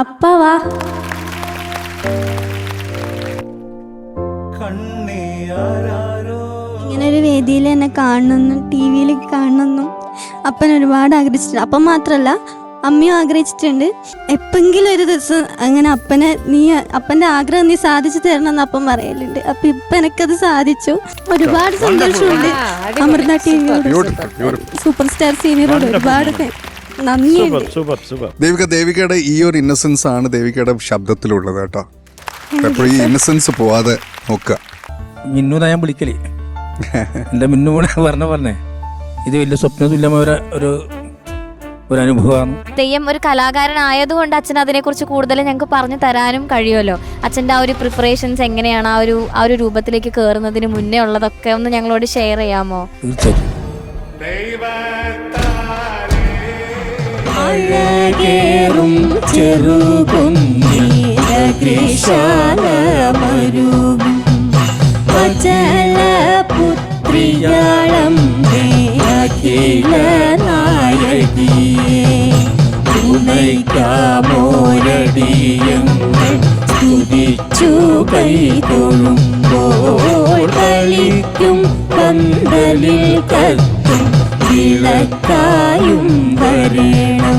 അപ്പ വാ. ഇങ്ങനെ ഒരു വേദിയിൽ എന്നെ കാണണമെന്നും ടി വിയിൽ കാണണമെന്നും അപ്പൻ ഒരുപാട് ആഗ്രഹിച്ചിട്ടുണ്ട്. അപ്പം മാത്രമല്ല അമ്മയും ആഗ്രഹിച്ചിട്ടുണ്ട്. എപ്പെങ്കിലും ഒരു ദിവസം അങ്ങനെ അപ്പൻ്റെ ആഗ്രഹം നീ സാധിച്ചു തരണം എന്ന് അപ്പം പറയലുണ്ട്. അപ്പൊ ഇപ്പൊ എനിക്കത് സാധിച്ചു. ഒരുപാട് സന്തോഷമുണ്ട്. അമൃത ടിവിയോട്, സൂപ്പർ സ്റ്റാർ സീനിയറോട് ഒരുപാട് നന്ദിയുണ്ട്. ദേവികയുടെ ഈ ഒരു ഇന്നസെൻസ് ആണ് ദേവികയുടെ ശബ്ദത്തിലുള്ളത് കേട്ടോ. എപ്പോഴും ഈ ഇന്നസെൻസ് പോവാതെ നോക്കുക. മിന്നു ഞാൻ വിളിക്കല് എൻ്റെ മിന്നു പറഞ്ഞേ ഇത് വലിയ സ്വപ്നതുല്യമായ ഒരു അനുഭവമാണ്. തെയ്യം ഒരു കലാകാരനായതുകൊണ്ട് അച്ഛൻ അതിനെക്കുറിച്ച് കൂടുതൽ ഞങ്ങൾക്ക് പറഞ്ഞു തരാനും കഴിയുമല്ലോ. അച്ഛൻ്റെ ആ ഒരു പ്രിപ്പറേഷൻസ് എങ്ങനെയാണ് ആ ഒരു രൂപത്തിലേക്ക് കയറുന്നതിന് മുന്നേ ഉള്ളതൊക്കെ ഒന്ന് ഞങ്ങളോട് ഷെയർ ചെയ്യാമോ? പുത്രിയാളം മോരടിയങ്ങൾ സ്തുതിച്ചു കൈതൊഴുമ്പോൾ കളിക്കും പന്തലിൽ കത്തും വിളക്കായും വരണം.